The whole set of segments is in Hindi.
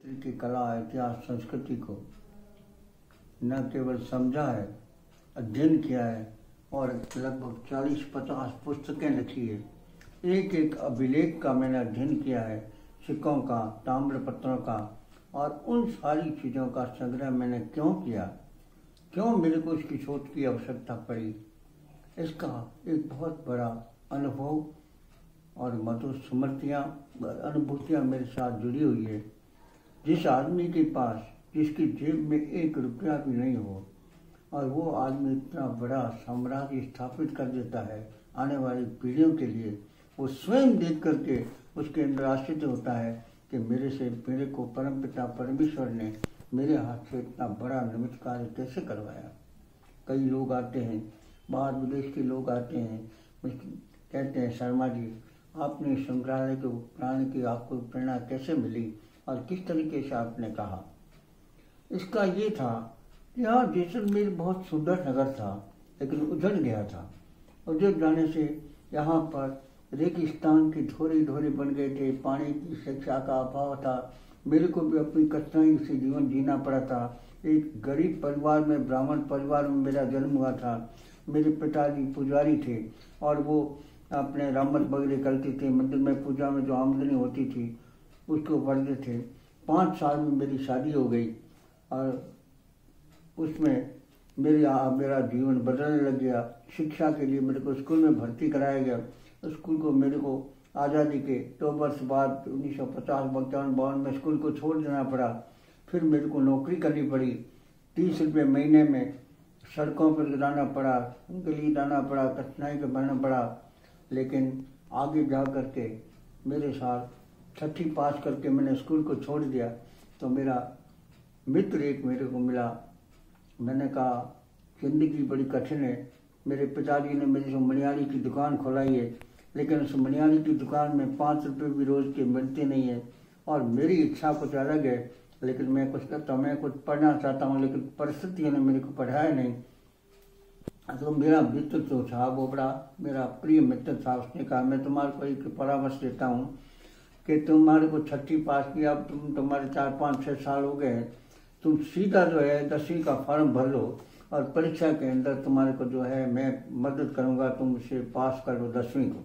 क्षेत्र की कला, इतिहास, संस्कृति को न केवल समझा है, अध्ययन किया है और लगभग 40-50 पुस्तकें लिखी है। एक एक अभिलेख का मैंने अध्ययन किया है, सिक्कों का, ताम्रपत्रों का, और उन सारी चीज़ों का संग्रह मैंने क्यों किया, क्यों मेरे को इसकी सोच की आवश्यकता पड़ी, इसका एक बहुत बड़ा अनुभव और मधुर स्मृतियाँ, अनुभूतियाँ मेरे साथ जुड़ी हुई है। जिस आदमी के पास, जिसकी जेब में 1 रुपया भी नहीं हो और वो आदमी इतना बड़ा साम्राज्य स्थापित कर देता है आने वाली पीढ़ियों के लिए, वो स्वयं देख करके उसके अंदर आश्चर्य होता है कि मेरे को परमपिता परमेश्वर ने मेरे हाथ से इतना बड़ा निमित्त कार्य कैसे करवाया। कई लोग आते हैं, बाहर विदेश के लोग आते हैं, कहते हैं शर्मा जी आपने संग्रहालय को बनाने की आपको प्रेरणा कैसे मिली और किस तरीके से आपने कहा। इसका ये था कि यहाँ जैसलमेर बहुत सुंदर नगर था, लेकिन उजड़ गया था। उजड़ जाने से यहाँ पर रेगिस्तान की ढोरे बन गए थे, पानी की शिक्षा का अभाव था। मेरे को भी अपनी कठिनाई से जीवन जीना पड़ा था। एक गरीब परिवार में, ब्राह्मण परिवार में मेरा जन्म हुआ था। मेरे पिताजी पुजारी थे और वो अपने रामत वगैरह करते थे। मंदिर में पूजा में जो आमदनी होती थी उसको पढ़ते थे। 5 साल में मेरी शादी हो गई और उसमें मेरा जीवन बदलने लग गया। शिक्षा के लिए मेरे को स्कूल में भर्ती कराया गया। स्कूल को मेरे को आज़ादी के 2 वर्ष बाद 1950-52 में स्कूल को छोड़ देना पड़ा। फिर मेरे को नौकरी करनी पड़ी। 30 रुपये महीने में सड़कों पर जाना पड़ा, गली जाना पड़ा, कठिनाई का बनना पड़ा। लेकिन आगे जा करके मेरे साथ 6ठी पास करके मैंने स्कूल को छोड़ दिया तो मेरा मित्र एक मेरे को मिला। मैंने कहा जिंदगी बड़ी कठिन है। मेरे पिताजी ने मेरी मनिहारी की दुकान खोलाई है, लेकिन उस मनिहारी की दुकान में 5 रुपये भी रोज़ के मिलते नहीं है और मेरी इच्छा कुछ अलग है। लेकिन मैं कुछ करता हूँ, मैं कुछ पढ़ना चाहता हूँ, लेकिन परिस्थितियों ने मेरे को पढ़ाया नहीं। तो मेरा मित्र जो था वो बड़ा मेरा प्रिय मित्र था। उसने कहा मैं तुम्हारे को एक परामर्श देता हूँ कि तुम्हारे को 6ठी पास किया, अब तुम्हारे 4-5-6 साल हो गए हैं, तुम सीधा जो है 10वीं का फॉर्म भर लो और परीक्षा के अंदर तुम्हारे को जो है मैं मदद करूँगा, तुम उसे पास कर लो 10वीं को।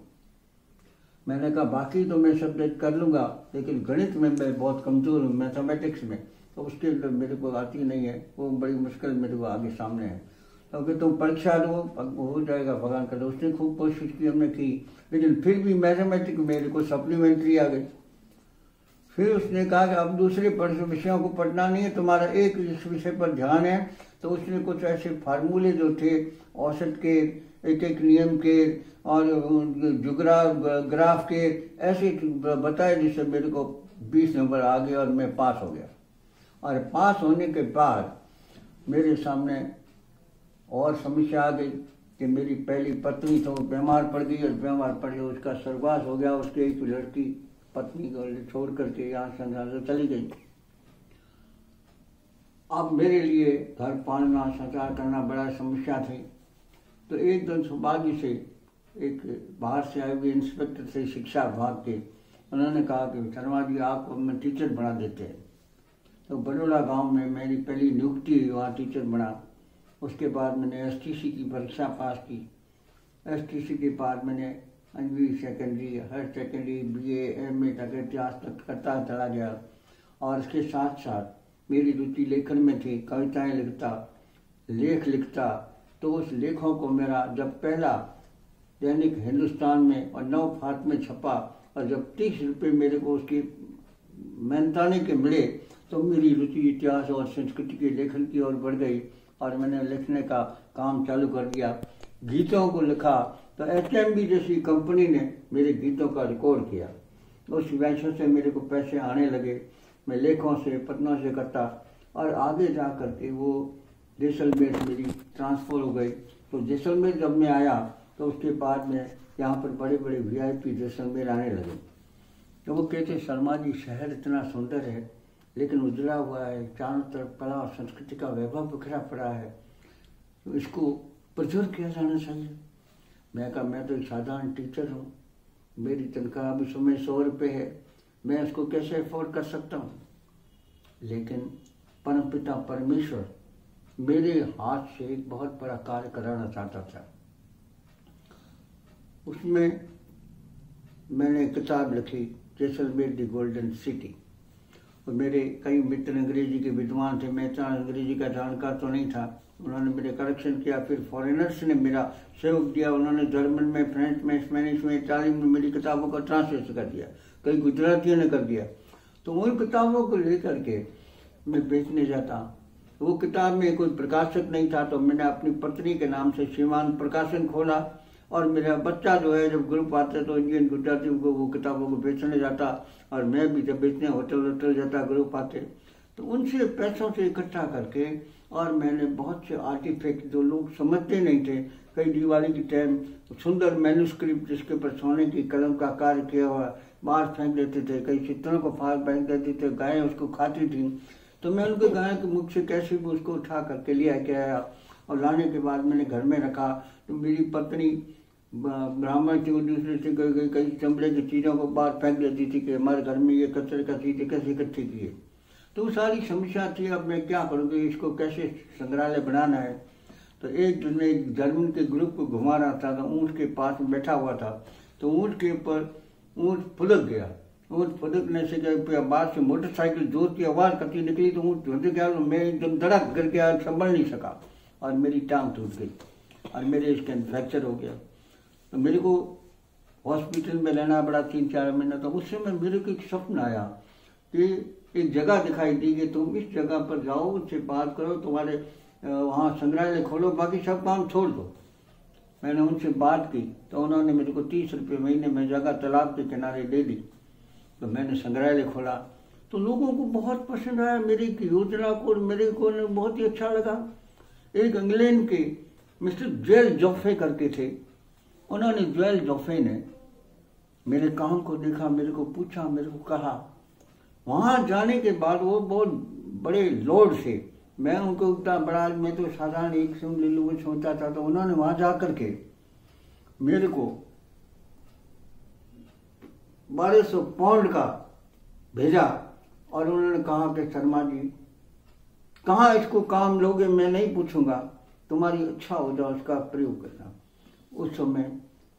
मैंने कहा बाकी तो मैं सब्जेक्ट कर लूँगा, लेकिन गणित में मैं बहुत कमज़ोर हूँ, मैथमेटिक्स में, तो उसके अंदर मेरे को आती नहीं है, वो बड़ी मुश्किल मेरे को आगे सामने है। क्योंकि तुम परीक्षा दो, हो जाएगा, भगवान कर दो। उसने खूब कोशिश की, हमने की, लेकिन फिर भी मैथमेटिक्स मेरे को सप्लीमेंट्री आ गई। फिर उसने कहा कि अब दूसरे विषयों को पढ़ना नहीं है, तुम्हारा एक इस विषय पर ध्यान है। तो उसने कुछ ऐसे फार्मूले जो थे औसत के, एक नियम के और ग्राफ के ऐसे बताए, जिससे मेरे को 20 नंबर आ गए और मैं पास हो गया। और पास होने के बाद मेरे सामने और समस्या आ गई कि मेरी पहली पत्नी तो बीमार पड़ गई और बीमार पड़ गई, उसका स्वर्गवास हो गया। उसके एक लड़की पत्नी को छोड़ करके यहाँ संसार से चली गई। अब मेरे लिए घर पालना, संसार करना बड़ा समस्या थी। तो एक दिन सौभाग्य से एक बाहर से आए हुए इंस्पेक्टर से शिक्षा विभाग के, उन्होंने कहा कि शर्मा जी आपको हम टीचर बना देते हैं। तो बड़ोला गांव में मेरी पहली नियुक्ति हुई, वहाँ टीचर बना। उसके बाद मैंने एसटीसी की परीक्षा पास की। एसटीसी के बाद मैंने 5वीं secondary, higher secondary, BA, MA तक इतिहास तक करता चला गया। और इसके साथ साथ मेरी रुचि लेखन में थी, कविताएं लिखता, लेख लिखता। तो उस लेखों को मेरा जब पहला दैनिक हिंदुस्तान में और नवभारत में छपा और जब 30 रुपये मेरे को उसके मेहनताने के मिले, तो मेरी रुचि इतिहास और संस्कृति के लेखन की ओर बढ़ गई और मैंने लिखने का काम चालू कर दिया। गीतों को लिखा तो HMV जैसी कंपनी ने मेरे गीतों का रिकॉर्ड किया। उस वैसे से मेरे को पैसे आने लगे। मैं लेखों से, पत्रों से करता और आगे जा करके वो जैसलमेर मेरी ट्रांसफ़र हो गई। तो जैसलमेर जब मैं आया तो उसके बाद में यहाँ पर बड़े बड़े VIP जैसलमेर आने लगे। तो वो कहते शर्मा जी शहर इतना सुंदर है, लेकिन उजड़ा हुआ है, चारों तरफ कला और संस्कृति का वैभव बिखरा पड़ा है, तो इसको प्रज्वल किया जाना चाहिए। मैं कहा मैं तो एक साधारण टीचर हूँ, मेरी तनख्वाह अभी समय 100 रुपये है, मैं इसको कैसे अफोर्ड कर सकता हूँ। लेकिन परमपिता परमेश्वर मेरे हाथ से एक बहुत बड़ा कार्य कराना चाहता था। उसमें मैंने किताब लिखी जैसलमेर द गोल्डन सिटी, और मेरे कई मित्र अंग्रेजी के विद्वान थे, मैं इतना अंग्रेजी का जानकार तो नहीं था, उन्होंने मेरे करेक्शन किया। फिर फॉरेनर्स ने मेरा सहयोग दिया, उन्होंने जर्मन में, फ्रेंच में, स्पेनिश में, इटाली में मेरी किताबों का ट्रांसलेशन कर दिया, कई गुजरातियों ने कर दिया। तो उन किताबों को लेकर के मैं बेचने जाता। वो किताब में कोई प्रकाशक नहीं था, तो मैंने अपनी पत्नी के नाम से श्रीमान प्रकाशन खोला, और मेरा बच्चा जो है जब ग्रुप आते तो इंडियन गुजराती को वो किताबों को बेचने जाता, और मैं भी जब बेचने होटल जाता ग्रुप आते तो उनसे पैसों से इकट्ठा करके, और मैंने बहुत से आर्टिफैक्ट जो लोग समझते नहीं थे, कई दिवाली की टाइम सुंदर मैन्युस्क्रिप्ट जिसके ऊपर सोने की कलम का कार्य किया हुआ बाहर फेंक देते थे, कई चित्रों को फाड़ फेंक देते थे, गायें उसको खाती थी। तो मैं उनके गाय के मुख से कैसे भी उसको उठा करके ले आके आया, और लाने के बाद मैंने घर में रखा। तो मेरी पत्नी ब्राह्मण थी, दूसरे से कई चमड़े की चीज़ों को बाहर फेंक देती थी कि हमारे घर में ये कचरे का चीज़ें कैसे इकट्ठी की है। तो सारी समस्या थी, अब मैं क्या करूँगी, इसको कैसे संग्रहालय बनाना है। तो एक दिन में एक जर्मन के ग्रुप को घुमा रहा था, तो ऊँट के पास में बैठा हुआ था, तो ऊँट के ऊपर ऊँट फुदक गया। ऊँट फुदकने से क्या बाद से मोटरसाइकिल जोर की आवाज़ करती निकली, तो ऊँट झुक गया, मैं एकदम धड़क करके आज संभल नहीं सका, और मेरी टांग टूट गई, और मेरे इसके फ्रैक्चर हो गया। तो मेरे को हॉस्पिटल में रहना पड़ा 3-4 महीना। तो उस समय मेरे को एक सपना आया कि एक जगह दिखाई दी कि तुम इस जगह पर जाओ, उससे बात करो, तुम्हारे वहाँ संग्रहालय खोलो, बाकी सब काम छोड़ दो। मैंने उनसे बात की, तो उन्होंने मेरे को 30 रुपये महीने में जगह तालाब के किनारे दे दी। तो मैंने संग्रहालय खोला, तो लोगों को बहुत पसंद आया मेरी योजना को, और मेरे को बहुत ही अच्छा लगा। एक इंग्लैंड के मिस्टर जोएल जोफ्फे करके थे, उन्होंने जोएल जोफ्फे ने मेरे काम को देखा, मेरे को पूछा, मेरे को कहा। वहाँ जाने के बाद वो बहुत बड़े लॉर्ड थे, मैं उनको उतना बड़ा, मैं तो साधारण एक सिम ले लूँगा सोचता था। तो उन्होंने वहाँ जा कर के मेरे को 1200 पाउंड का भेजा, और उन्होंने कहा कि शर्मा जी कहाँ इसको काम लोगे, मैं नहीं पूछूंगा, तुम्हारी अच्छा हो जाओ उसका प्रयोग करना। उस समय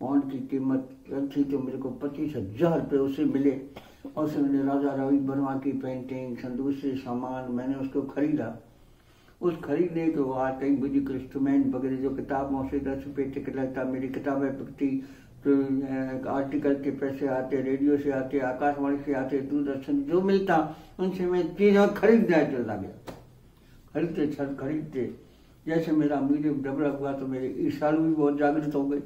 पाउंड की कीमत थी, तो मेरे को 25,000 रुपये उसे मिले, और उससे मैंने राजा रवि वर्मा की पेंटिंग, दूसरे सामान मैंने उसको खरीदा। उस खरीदने के बाद कई म्यूजिक इंस्ट्रूमेंट वगैरह जो किताबों से 10 रुपये टिकट लगता, मेरी किताबें बिकती, तो आर्टिकल के पैसे आते, रेडियो से आते, आकाशवाणी से आते, दूरदर्शन जो मिलता उनसे मैं चीज़ें खरीदना चला गया। खरीदते जैसे मेरा मीडियम डेवलप हुआ, तो मेरे ईर्ष्यालु भी बहुत जागृत हो गए।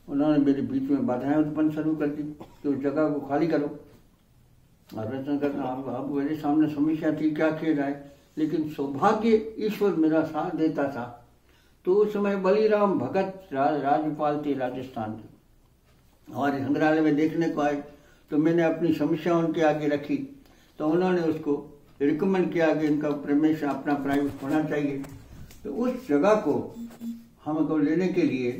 उन्होंने मेरे बीच में बाधाएं उत्पन्न शुरू कर दी कि उस जगह को खाली करो, और रचना करना। अब मेरे सामने समस्या थी, क्या किया जाए, लेकिन सौभाग्य ईश्वर मेरा साथ देता था। तो उस समय बलीराम भगत राज्यपाल थे राजस्थान के, हमारे संग्रहालय में देखने को आए। तो मैंने अपनी समस्या उनके आगे रखी, तो उन्होंने उसको रिकमेंड किया कि इनका प्रमेश अपना प्राइवेट होना चाहिए। तो उस जगह को हमको लेने के लिए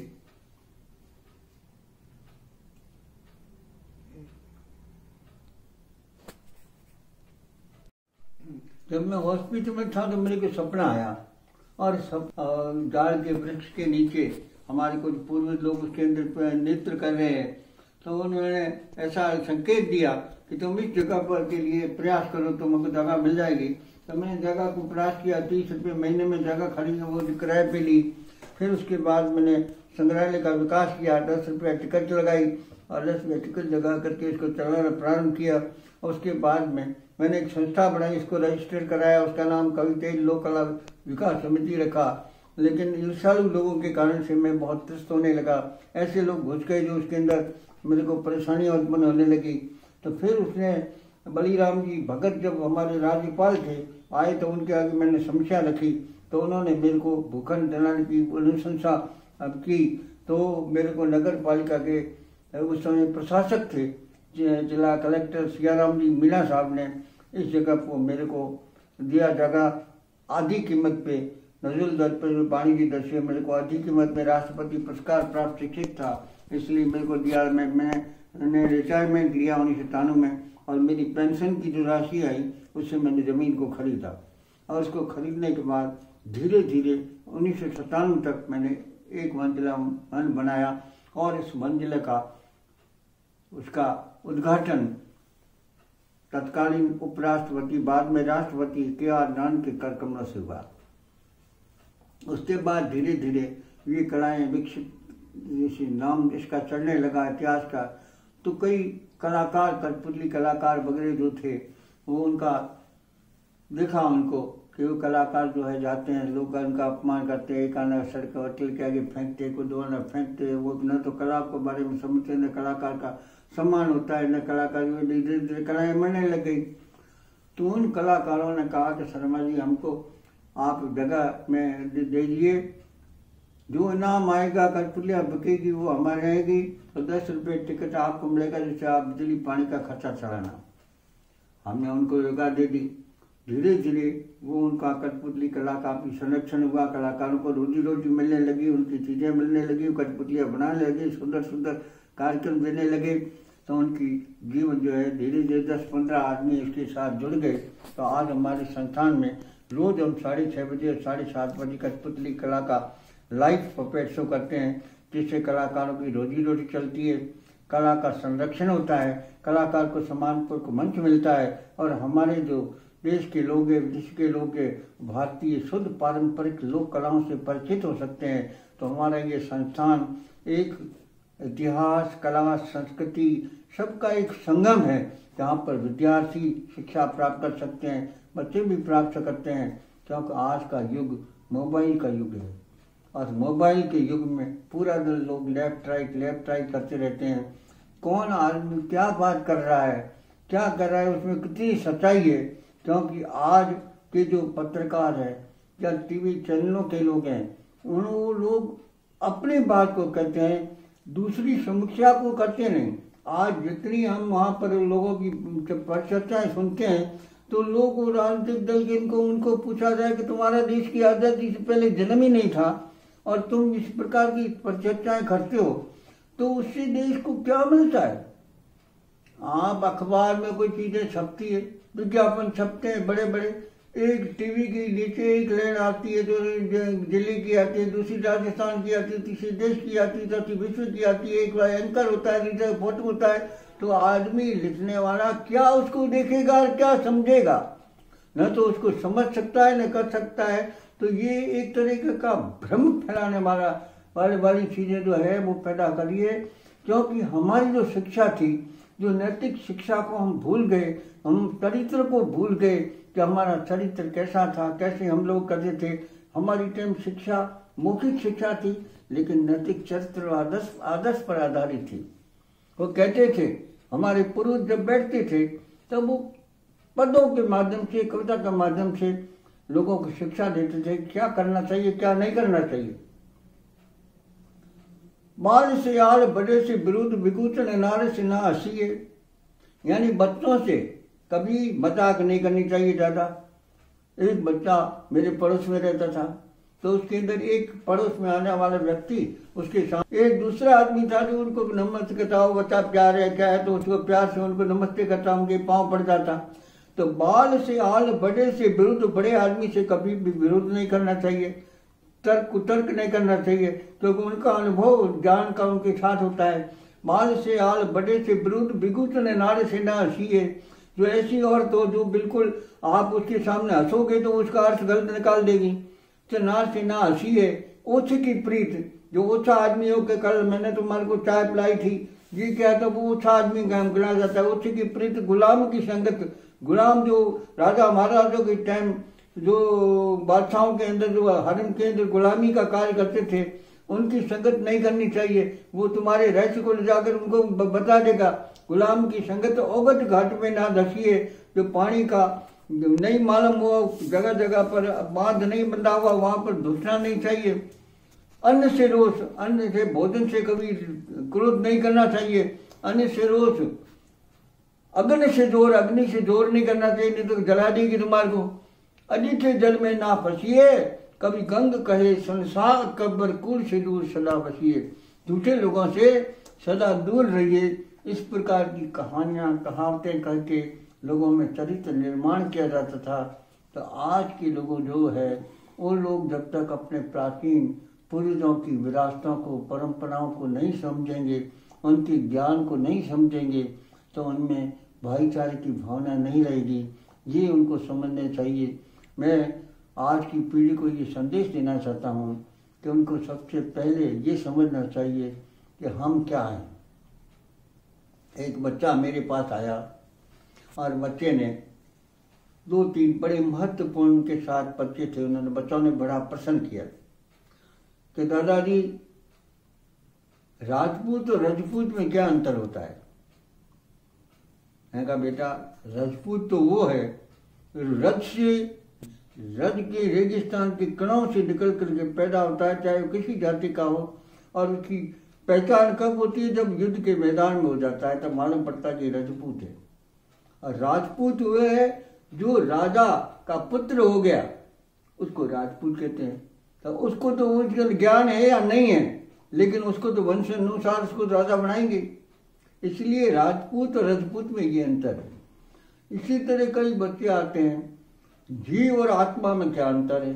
जब मैं हॉस्पिटल में था, तो मेरे को सपना आया, और सब जाड़ के वृक्ष के नीचे हमारे कुछ पूर्वज लोग उसके अंदर नृत्य कर रहे हैं। तो उन्होंने ऐसा संकेत दिया कि तुम इस जगह पर के लिए प्रयास करो, तुमको जगह मिल जाएगी। तो मैंने जगह को प्रयास किया, 30 रुपये महीने में जगह खरीद वो किराए पे ली। फिर उसके बाद मैंने संग्रहालय का विकास किया, 10 रुपये टिकट लगाई, और 10 रुपये टिकट लगा करके इसको चलाना प्रारंभ किया। और उसके बाद में मैंने एक संस्था बनाई, इसको रजिस्टर कराया, उसका नाम कवितेज लोक कला विकास समिति रखा। लेकिन ईर्ष्यालु लोगों के कारण से मैं बहुत त्रस्त होने लगा, ऐसे लोग घुस गए जो उसके अंदर मेरे को परेशानियाँ उत्पन्न होने लगी। तो फिर उसने बलीराम जी भगत जब हमारे राज्यपाल थे आए, तो उनके आगे मैंने समस्या रखी, तो उन्होंने मेरे को भूखंड दिलाने की अनुशंसा की। तो मेरे को नगर पालिका के उस समय प्रशासक थे, जिला कलेक्टर सियाराम जी मीणा साहब ने इस जगह को मेरे को दिया। जगह आधी कीमत पे, नजुल दर पर, वाणिज्य दर से मेरे को आधी कीमत में राष्ट्रपति पुरस्कार प्राप्त शिक्षक था, इसलिए मेरे को दिया। मैंने रिटायरमेंट लिया 1997 में, और मेरी पेंशन की जो राशि आई उससे मैंने ज़मीन को खरीदा और उसको खरीदने के बाद धीरे धीरे 1997 तक मैंने एक मंजिला महल बनाया और इस मंजिला का उसका उद्घाटन तत्कालीन उपराष्ट्रपति बाद में राष्ट्रपति के.आर. नान के कर कमलों से हुआ। उसके बाद धीरे धीरे ये कलाएँ विकसित, जैसे नाम इसका चढ़ने लगा इतिहास का, तो कई कलाकार, कठपुतली कलाकार वगैरह जो थे वो उनका देखा उनको कि वो कलाकार जो है जाते हैं, लोग उनका अपमान करते हैं, एक आना सड़क वकील के आगे फेंकते, कोई दो आना फेंकते, वो न तो कला के बारे में समझते, न कलाकार का सम्मान होता है, न कलाकार। धीरे धीरे कलाएँ मरने लग गई। तो उन कलाकारों ने कहा कि शर्मा जी हमको आप जगह में दे दीजिए, जो इनाम आएगा कठपुतलियाँ बिकेगी वो हमारे रहेगी, तो 10 रुपये टिकट आपको मिलेगा, जिससे आप बिजली पानी का खर्चा चलाना। हमने उनको जगह दे दी। धीरे धीरे वो उनका कठपुतली कला का भी संरक्षण हुआ, कलाकारों को रोजी रोटी मिलने लगी, उनकी चीज़ें मिलने लगी, कठपुतलियाँ बनाने लगे, सुंदर सुंदर कार्यक्रम देने लगे। तो उनकी जीवन जो है धीरे धीरे 10-15 आदमी इसके साथ जुड़ गए। तो आज हमारे संस्थान में रोज़ हम 6:30 बजे और 7:30 बजे कठपुतली कला का लाइव पपेट शो करते हैं, जिससे कलाकारों की रोजी रोटी चलती है, कला का संरक्षण होता है, कलाकार को सम्मानपूर्वक मंच मिलता है और हमारे जो देश के लोग हैं, विदेश के लोग हैं, भारतीय शुद्ध पारंपरिक लोक कलाओं से परिचित हो सकते हैं। तो हमारा ये संस्थान एक इतिहास, कला, संस्कृति सबका एक संगम है, जहाँ पर विद्यार्थी शिक्षा प्राप्त कर सकते हैं, बच्चे भी प्राप्त कर सकते हैं, क्योंकि आज का युग मोबाइल का युग है और मोबाइल के युग में पूरा दिन लोग लेफ्ट राइट करते रहते हैं। कौन आदमी क्या बात कर रहा है, क्या कर रहा है, उसमें कितनी सच्चाई है। क्योंकि आज के जो पत्रकार हैं या टीवी चैनलों के लोग हैं, उन लोग अपनी बात को कहते हैं, दूसरी समीक्षा को करते नहीं। आज जितनी हम वहाँ पर लोगों की चर्चाएं सुनते हैं, तो लोग राजनीतिक दल के उनको पूछा जाए कि तुम्हारा देश की आज़ादी से पहले जन्म ही नहीं था और तुम इस प्रकार की चर्चाएं करते हो, तो उससे देश को क्या मिलता है। आप अखबार में कोई चीज़ें छपती है, विज्ञापन छपते हैं बड़े बड़े, एक टीवी के नीचे एक लाइन आती है जो दिल्ली की आती है, दूसरी राजस्थान की आती है, तीसरी देश की आती है, चौथी विश्व की आती है, एक बार एंकर होता है, तीसरा फोटो होता है। तो आदमी लिखने वाला क्या उसको देखेगा और क्या समझेगा, न तो उसको समझ सकता है न कर सकता है। तो ये एक तरीके का भ्रम फैलाने वाली चीज़ें जो है वो पैदा करिए, क्योंकि हमारी जो शिक्षा थी, जो नैतिक शिक्षा को हम भूल गए, हम चरित्र को भूल गए कि हमारा चरित्र कैसा था, कैसे हम लोग करते थे। हमारी टाइम शिक्षा मौखिक शिक्षा थी, लेकिन नैतिक चरित्र आदर्श पर आधारित थी। वो कहते थे, हमारे पूर्वज जब बैठते थे तब वो पदों के माध्यम से, कविता के माध्यम से लोगों को शिक्षा देते थे, क्या करना चाहिए क्या नहीं करना चाहिए। बाल से आल बड़े से विरुद्ध विकूचन नारे से ना हंसिए, यानी बच्चों से कभी मजाक नहीं करनी चाहिए ज़्यादा। एक बच्चा मेरे पड़ोस में रहता था, तो उसके अंदर एक पड़ोस में आने वाला व्यक्ति, उसके साथ एक दूसरा आदमी था जो उनको नमस्ते करता, वो बच्चा प्यार है क्या है, तो उसको प्यार से उनको नमस्ते करता, उनके पाँव पड़ जाता। तो बाल से आल बड़े से विरुद्ध, बड़े आदमी से कभी भी विरोध नहीं करना चाहिए, कुतर्क नहीं करना चाहिए, क्योंकि उनका अनुभव ज्ञान का उनके साथ होता है। बाल से आल बड़े से विरुद्ध विकूचन नारे से ना हंसिए, जो ऐसी औरत हो जो बिल्कुल आप उसके सामने हंसोगे तो उसका अर्थ गलत निकाल देगी। तो नार से ना हंसिए। ओछ की प्रीत, जो ओछा आदमी हो के कल मैंने तुम्हारे को चाय पिलाई थी, ये क्या था, वो ओछा आदमी गिना जाता है। ओछ की प्रीत, गुलाम की संगत, गुलाम जो राजा महाराजों के टाइम जो बादशाहों के अंदर जो हरम के अंदर गुलामी का कार्य करते थे, उनकी संगत नहीं करनी चाहिए। वो तुम्हारे रहस्य को ले जाकर उनको बता देगा। गुलाम की संगत ओगट घाट में ना धसिए, जो पानी का नहीं मालूम हुआ, जगह जगह पर बांध नहीं बंधा हुआ, वहां पर घुसना नहीं चाहिए। अन्न से रोष, अन्न से भोजन से कभी क्रोध नहीं करना चाहिए। अन्न से रोष, अग्नि से जोर, अग्नि से जोर नहीं करना चाहिए, नहीं तो जला देगी तुम्हारे को। अजिथे जल में ना फंसिए, कभी गंग कहे संसार कब्र, कुल से दूर सदा बसिए। झूठे लोगों से सदा दूर रहिए। इस प्रकार की कहानियां कहावतें करके लोगों में चरित्र निर्माण किया जाता था। तो आज के लोगों जो है वो लोग जब तक अपने प्राचीन पूर्वजों की विरासतों को, परंपराओं को नहीं समझेंगे, उनके ज्ञान को नहीं समझेंगे, तो उनमें भाईचारे की भावना नहीं रहेगी। ये उनको समझना चाहिए। मैं आज की पीढ़ी को ये संदेश देना चाहता हूँ कि उनको सबसे पहले ये समझना चाहिए कि हम क्या हैं। एक बच्चा मेरे पास आया और बच्चे ने 2-3 बड़े महत्वपूर्ण के साथ बच्चे थे, उन्होंने बच्चों ने बड़ा प्रश्न किया कि दादाजी राजपूत और रजपूत में क्या अंतर होता है। मैंने कहा बेटा राजपूत तो वो है रज के रेगिस्तान के कणों से निकल करके पैदा होता है, चाहे वो किसी जाति का हो, और उसकी पहचान कब होती है जब युद्ध के मैदान में हो जाता है, तब मालूम पड़ता है कि राजपूत है। और राजपूत हुए है जो राजा का पुत्र हो गया, उसको राजपूत कहते हैं। तो उसको तो उसका ज्ञान है या नहीं है, लेकिन उसको तो वंश अनुसार उसको राजा बनाएंगे। इसलिए राजपूत और राजपूत में ये अंतर है। इसी तरह कई बच्चे आते हैं, जीव और आत्मा में क्या अंतर है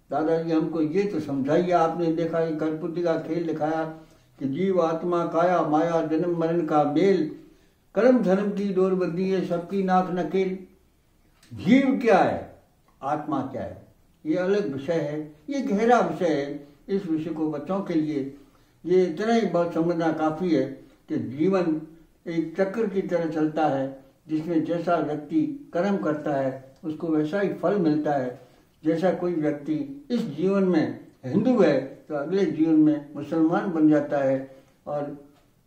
दादाजी, हमको ये तो समझाइए। आपने देखा ये कठपुतली का खेल दिखाया कि जीव आत्मा काया माया जन्म मरण का मेल, कर्म धर्म की डोर बंदी है सबकी नाक नकेल। जीव क्या है, आत्मा क्या है, ये अलग विषय है, ये गहरा विषय है। इस विषय को बच्चों के लिए ये इतना ही बात समझना काफ़ी है कि जीवन एक चक्र की तरह चलता है, जिसमें जैसा व्यक्ति कर्म करता है उसको वैसा ही फल मिलता है। जैसा कोई व्यक्ति इस जीवन में हिंदू है तो अगले जीवन में मुसलमान बन जाता है, और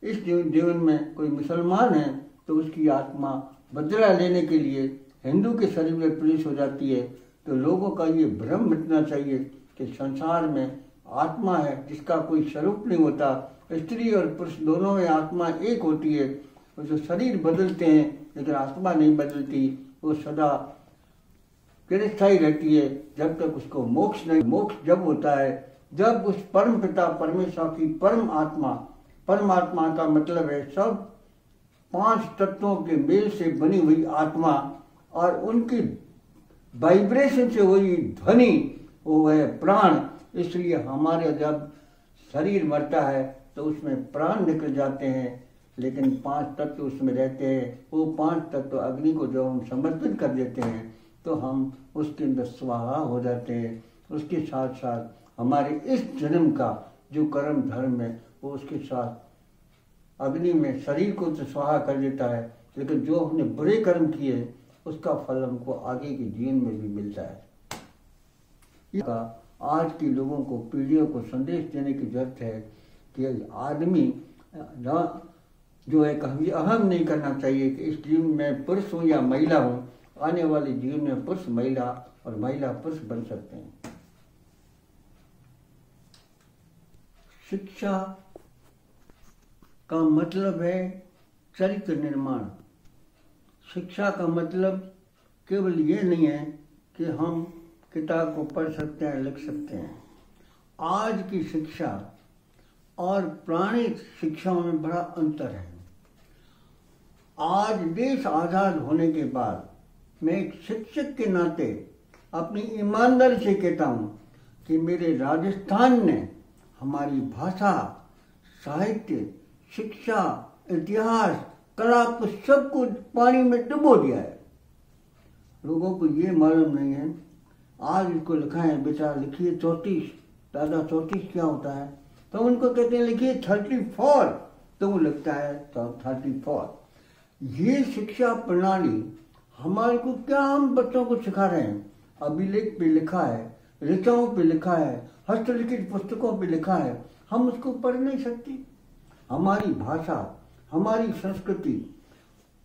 इस जीवन में कोई मुसलमान है तो उसकी आत्मा बदला लेने के लिए हिंदू के शरीर में प्रवेश हो जाती है। तो लोगों का ये भ्रम मिटना चाहिए कि संसार में आत्मा है जिसका कोई स्वरूप नहीं होता। स्त्री और पुरुष दोनों में आत्मा एक होती है। जो शरीर बदलते हैं लेकिन आत्मा नहीं बदलती, वो सदा चिरस्थायी रहती है जब तक उसको मोक्ष नहीं। मोक्ष जब होता है जब उस परम पिता परमेश्वर की परमात्मा का मतलब है सब 5 तत्वों के मेल से बनी हुई आत्मा, और उनकी वाइब्रेशन से हुई ध्वनि, वो है प्राण। इसलिए हमारे जब शरीर मरता है तो उसमें प्राण निकल जाते हैं, लेकिन 5 तत्व उसमें रहते हैं। वो 5 तत्व अग्नि को जब हम समर्पित कर देते हैं तो हम उसके अंदर स्वाहा हो जाते हैं। उसके साथ साथ हमारे इस जन्म का जो कर्म धर्म है वो उसके साथ अग्नि में शरीर को तो स्वाहा कर देता है, लेकिन जो हमने बुरे कर्म किए उसका फल हमको आगे के जीवन में भी मिलता है। आज के लोगों को, पीढ़ियों को संदेश देने की जरूरत है कि आदमी जो है कभी अहम नहीं करना चाहिए कि इस जीवन में पुरुष हूँ या महिला हूँ। आने वाले जीवन में पुरुष महिला और महिला पुरुष बन सकते हैं। शिक्षा का मतलब है चरित्र निर्माण। शिक्षा का मतलब केवल ये नहीं है कि हम किताब को पढ़ सकते हैं, लिख सकते हैं। आज की शिक्षा और पुरानी शिक्षाओं में बड़ा अंतर है। आज देश आज़ाद होने के बाद मैं एक शिक्षक के नाते अपनी ईमानदारी से कहता हूँ कि मेरे राजस्थान ने हमारी भाषा, साहित्य, शिक्षा, इतिहास, कला को सब कुछ पानी में डुबो दिया है। लोगों को ये मालूम नहीं है। आज इसको लिखा है, बेटा लिखिए 34। दादा 34 क्या होता है? तो उनको कहते हैं लिखिए 34, तो वो लिखता है तो 34। ये शिक्षा प्रणाली हमारे को क्या, हम बच्चों को सिखा रहे हैं? अभिलेख पे लिखा है, ऋचाओं पे लिखा है, हस्तलिखित पुस्तकों पे लिखा है, हम उसको पढ़ नहीं सकते। हमारी भाषा, हमारी संस्कृति,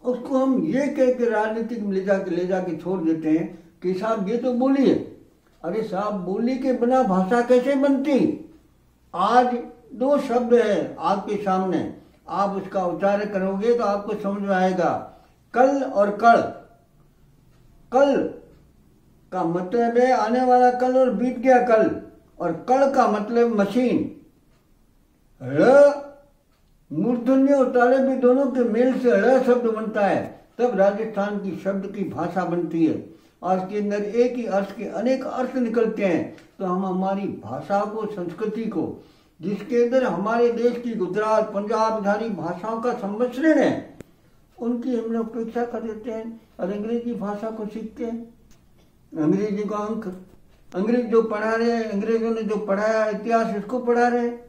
उसको हम ये कह के राजनीतिक में ले जाके छोड़ देते हैं कि साहब ये तो बोली है। अरे साहब बोली के बिना भाषा कैसे बनती? आज 2 शब्द है आपके सामने, आप उसका उच्चारण करोगे तो आपको समझ में आएगा, कल और कल। कल का मतलब है आने वाला कल और बीत गया कल, और कल का मतलब मशीन। र मूर्धन्य और ताले भी दोनों के मेल से र शब्द बनता है। तब राजस्थान की शब्द की भाषा बनती है। आज के अंदर एक ही अर्थ के अनेक अर्थ निकलते हैं। तो हम हमारी भाषा को, संस्कृति को, जिसके अंदर हमारे देश की गुजरात, पंजाब, सारी भाषाओं का सम्मिश्रण है, उनकी हम लोग उपेक्षा कर देते हैं और अंग्रेजी भाषा को सीखते हैं। अंग्रेजी का अंक, अंग्रेज जो पढ़ा रहे हैं, अंग्रेजों ने जो पढ़ाया इतिहास, इसको पढ़ा रहे हैं।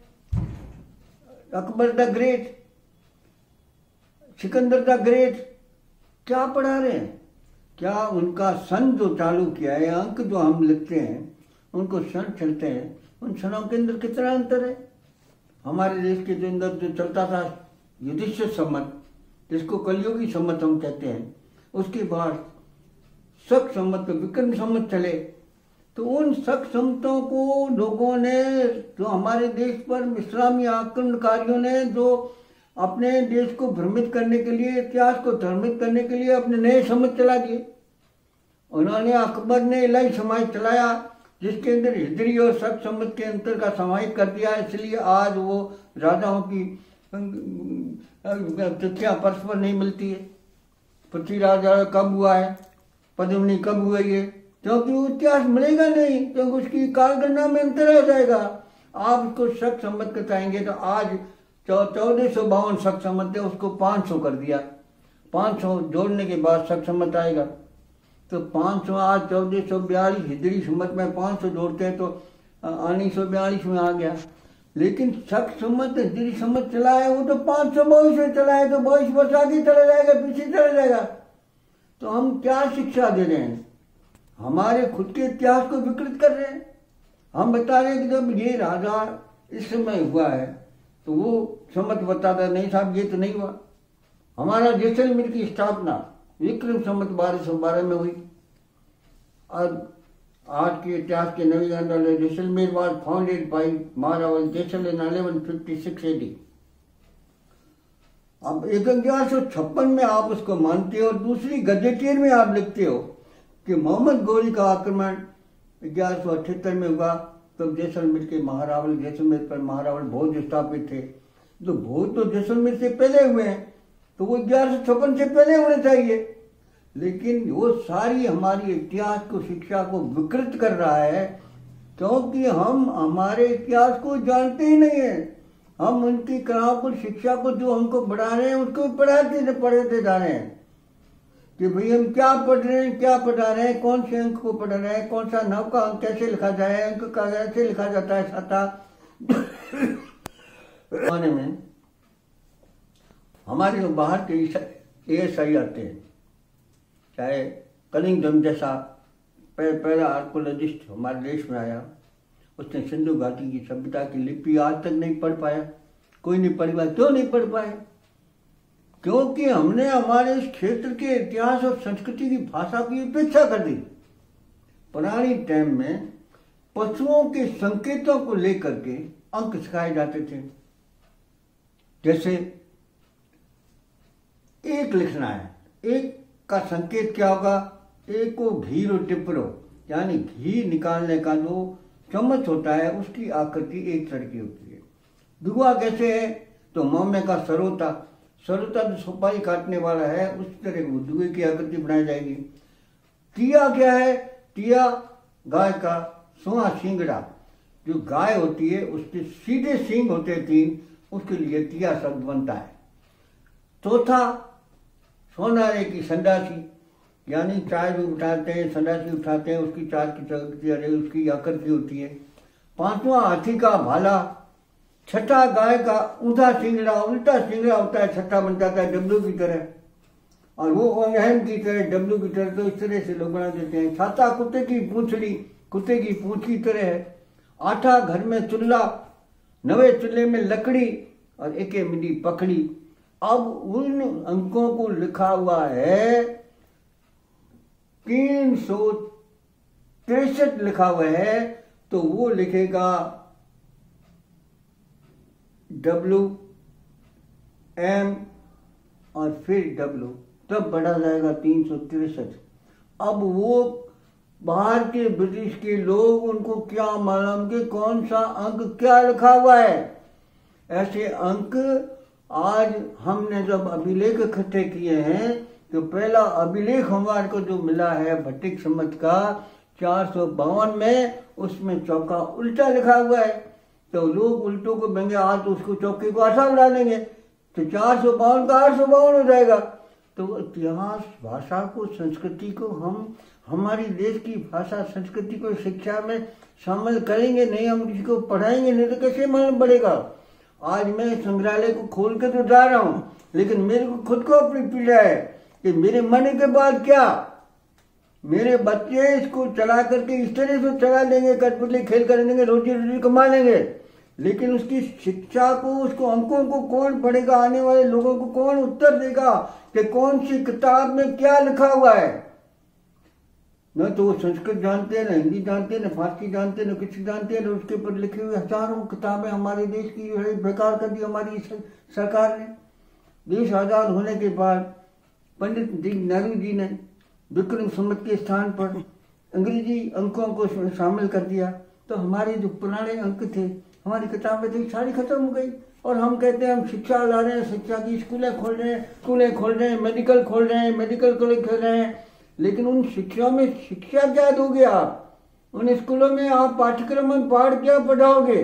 Akbar the great, Sikandar the great, क्या पढ़ा रहे हैं? क्या उनका सन जो चालू किया है, अंक जो हम लिखते हैं, उनको सन चलते हैं, उन सनों के अंदर कितना अंतर है? हमारे देश के अंदर जो चलता था युधिष्ठिर संमत, जिसको कलयुगी संमत हम कहते हैं, उसके बाद शक संमत, विक्रम संमत चले। तो उन शक संमतों को लोगों ने, जो हमारे देश पर इस्लामी आक्रमणकारियों ने, जो अपने देश को भ्रमित करने के लिए, इतिहास को भ्रमित करने के लिए अपने नए समझ चला दिए। उन्होंने, अकबर ने इलाही समाज चलाया, जिसके अंदर हिजरी और शक संमत के अंतर का समाहित कर दिया। इसलिए आज वो राजाओं की तिथियां परस्पर नहीं मिलती है। पृथ्वीराज कब हुआ है, पद्मिनी कब हुआ है, क्योंकि वो इतिहास मिलेगा नहीं, क्योंकि उसकी कालगणना में अंतर आ जाएगा। आप उसको शक संमत बताएंगे तो आज 1452 शक संमत है, उसको 500 कर दिया। 500 जोड़ने के बाद शक संमत आएगा। तो 500 आज 1442 हिजरी संमत में 500 जोड़ते हैं तो 1942 में आ गया। लेकिन शक संमत हिजरी संमत चला है, वो तो 522 में चला है, तो 22 वर्ष आगे चला जाएगा, पीछे चला जाएगा। तो हम क्या शिक्षा दे रहे हैं? हमारे खुद के इतिहास को विकृत कर रहे हैं। हम बता रहे हैं कि जब ये राजा इस समय हुआ है, तो वो संमत बताता नहीं साहब ये तो नहीं हुआ। हमारा जैसलमेर की स्थापना विक्रम संमत 1212 में हुई। और आज के इतिहास के नवीन Jaisalmer was founded by Maharawal Jaisal in 1156 AD। अब 1156 में आप उसको मानते हो, और दूसरी गजेटियर में आप लिखते हो कि मोहम्मद गोरी का आक्रमण 1178 में हुआ। तब जैसलमेर के महारावल, जैसलमेर पर महारावल भोज स्थापित थे। तो भोज तो जैसलमेर से पहले हुए हैं, तो वो 1156 से पहले होने चाहिए। लेकिन वो सारी हमारी इतिहास को, शिक्षा को विकृत कर रहा है, क्योंकि हम हमारे इतिहास को जानते ही नहीं है। हम उनकी कलाओं को, शिक्षा को जो हमको बढ़ा रहे हैं, उसको पढ़ते जा रहे हैं कि भाई हम क्या पढ़ रहे हैं, क्या पढ़ा रहे हैं, कौन से अंक को पढ़ रहे हैं, कौन सा नव का अंक कैसे लिखा जाए, अंक का कैसे लिखा जाता है। छाता में हमारे जो बाहर के ASI आते हैं, चाहे कलिंगम जैसा पहला आर्कोलॉजिस्ट हमारे देश में आया, उसने सिंधु घाटी की सभ्यता की लिपि आज तक नहीं पढ़ पाया। कोई नहीं पढ़ पाया। क्यों नहीं पढ़ पाया? क्योंकि हमने हमारे इस क्षेत्र के इतिहास और संस्कृति की भाषा की उपेक्षा कर दी। पुरानी टाइम में पशुओं के संकेतों को लेकर के अंक सिखाए जाते थे। जैसे एक लिखना है, एक का संकेत क्या होगा? एक को घीरो टिपरो, यानी घी निकालने का जो चम्मच होता है, उसकी आकृति एक तरह की होती है। दुआ कैसे है? तो मोमे का सरोता, सरोता जो सुपारी काटने वाला है, उस तरह की दुए की आकृति बनाई जाएगी। टिया क्या है? टिया गाय का सोहा सिंगड़ा, जो गाय होती है उसके सीधे सींग होते हैं 3, उसके लिए टिया शब्द बनता है। चौथा सोनारे की संडासी, यानी चाय भी उठाते हैं, संडासी उठाते हैं, उसकी चार की उसकी आकृति होती है। 5वां हाथी का भाला। छठा गाय का ऊंधा सिंगड़ा, उल्टा सिंगड़ा होता है, छठा बन जाता है डब्लू की तरह, और वो अहम की तरह डब्लू की तरह। तो इस तरह से लोग बना देते हैं। छाता कुत्ते की पूंछड़ी, कुत्ते की पूंछ की तरह है। 8 घर में चूल्हा, 9 चूल्हे में लकड़ी और 1 मिली पकड़ी। अब उन अंकों को लिखा हुआ है 363 लिखा हुआ है, तो वो लिखेगा WM और फिर W, तब बढ़ा जाएगा 363। अब वो बाहर के ब्रिटिश के लोग, उनको क्या मालूम कि कौन सा अंक क्या लिखा हुआ है। ऐसे अंक आज हमने जब अभिलेख इकट्ठे किए हैं, तो पहला अभिलेख हमारे को जो मिला है भट्टिक संवत का 452 में, उसमें चौका उल्टा लिखा हुआ है। तो लोग उल्टों को बेंगे आज तो उसको चौके को आशा उड़ा लेंगे, तो 452 का 852 हो जाएगा। तो इतिहास भाषा को, संस्कृति को हम हमारी देश की भाषा संस्कृति को शिक्षा में शामिल करेंगे नहीं, हम किसी को पढ़ाएंगे नहीं तो कैसे मालूम पड़ेगा। आज मैं संग्रहालय को खोल के तो जा रहा हूँ, लेकिन मेरे को खुद को अपनी पीड़ा है कि मेरे मरने के बाद क्या मेरे बच्चे इसको चला करके इस तरह से चला लेंगे, कठपुतली खेल कर लेंगे, रोजी रोजी कमा लेंगे, लेकिन उसकी शिक्षा को, उसको अंकों को कौन पढ़ेगा, आने वाले लोगों को कौन उत्तर देगा कि कौन सी किताब में क्या लिखा हुआ है। न तो वो संस्कृत जानते हैं, न हिंदी जानते हैं, न फारसी जानते हैं, न कुछ जानते हैं, न उसके ऊपर लिखी हुई हजारों किताबें हमारे देश की जो है बेकार कर दी हमारी सरकार ने। देश आजाद होने के बाद पंडित नेहरू जी ने विक्रम संवत के स्थान पर अंग्रेजी अंकों को शामिल कर दिया, तो हमारे जो पुराने अंक थे, हमारी किताबें थी, सारी खत्म हो गई। और हम कहते हैं हम शिक्षा ला रहे हैं, शिक्षा की स्कूलें खोल रहे हैं, मेडिकल खोल रहे हैं, मेडिकल कॉलेज खोल रहे हैं, लेकिन उन शिक्षाओं में शिक्षा क्या दोगे आप? उन स्कूलों में आप पाठ्यक्रम में पाठ क्या पढ़ाओगे?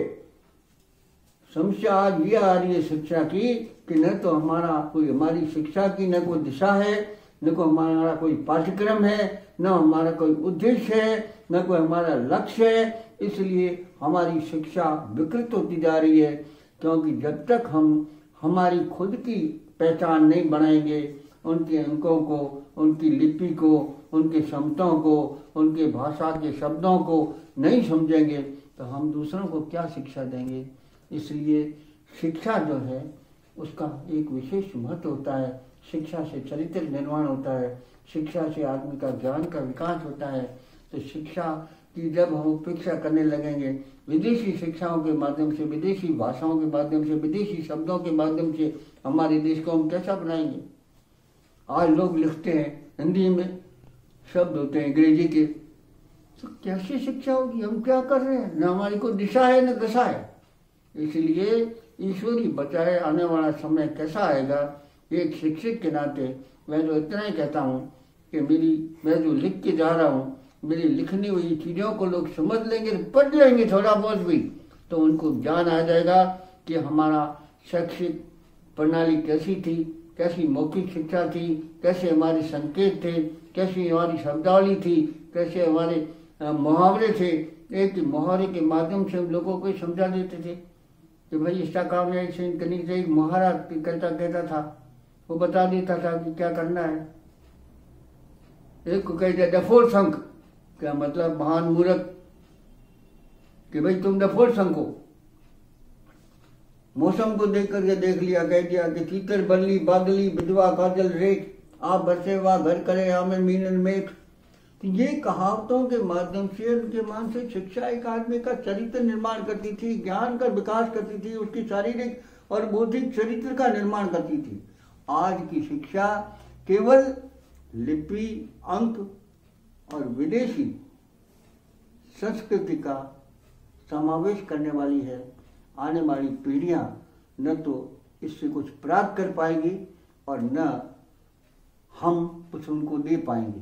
समस्या आज ये आ रही है शिक्षा की कि न तो हमारी शिक्षा की न कोई दिशा है, न कोई हमारा कोई पाठ्यक्रम है, न हमारा कोई उद्देश्य है, न कोई हमारा लक्ष्य है। इसलिए हमारी शिक्षा विकृत होती जा रही है, क्योंकि जब तक हम हमारी खुद की पहचान नहीं बनाएंगे, उनके अंकों को, उनकी लिपि को, उनके शब्दों को, उनके भाषा के शब्दों को नहीं समझेंगे, तो हम दूसरों को क्या शिक्षा देंगे। इसलिए शिक्षा जो है उसका एक विशेष महत्व होता है। शिक्षा से चरित्र निर्माण होता है, शिक्षा से आदमी का ज्ञान का विकास होता है। तो शिक्षा की जब हम उपेक्षा करने लगेंगे, विदेशी शिक्षाओं के माध्यम से, विदेशी भाषाओं के माध्यम से, विदेशी शब्दों के माध्यम से हमारे देश को हम कैसा बनाएंगे। आज लोग लिखते हैं हिंदी में शब्द होते हैं अंग्रेजी के, तो कैसी शिक्षा होगी? हम क्या कर रहे हैं? न हमारी कोई दिशा है न दशा है। इसलिए ईश्वरी बचाए आने वाला समय कैसा आएगा। एक शिक्षक के नाते मैं जो इतना ही कहता हूँ कि मैं जो लिख के जा रहा हूँ, मेरी लिखनी हुई चीज़ों को लोग समझ लेंगे, पढ़ लेंगे थोड़ा बहुत भी, तो उनको ज्ञान आ जाएगा कि हमारा शैक्षिक प्रणाली कैसी थी, कैसी मौखिक शिक्षा थी, कैसे हमारे संकेत थे, कैसी हमारी शब्दावली थी, कैसे हमारे मुहावरे थे। एक मुहावरे के माध्यम से हम लोगों को समझा देते थे कि भाई इसका काम है, इसे करनी चाहिए। मुहावरा कहता था, वो बता देता था कि क्या करना है। एक को कहते डफोल संख, क्या मतलब महान मूर्ख, कि भाई तुम डफोल संख हो। मौसम को देख करके देख लिया, कह दिया कि तीतर बल्ली बादली विधवा काजल रेख, आप बरसे वा घर करे हमें मीनन मेघ। तो ये कहावतों के माध्यम से, उनके मानसिक शिक्षा एक आदमी का चरित्र निर्माण करती थी, ज्ञान का विकास करती थी, उसकी शारीरिक और बौद्धिक चरित्र का निर्माण करती थी। आज की शिक्षा केवल लिपि, अंक और विदेशी संस्कृति का समावेश करने वाली है। आने वाली पीढ़ियां न तो इससे कुछ प्राप्त कर पाएंगी और न हम कुछ उनको दे पाएंगे।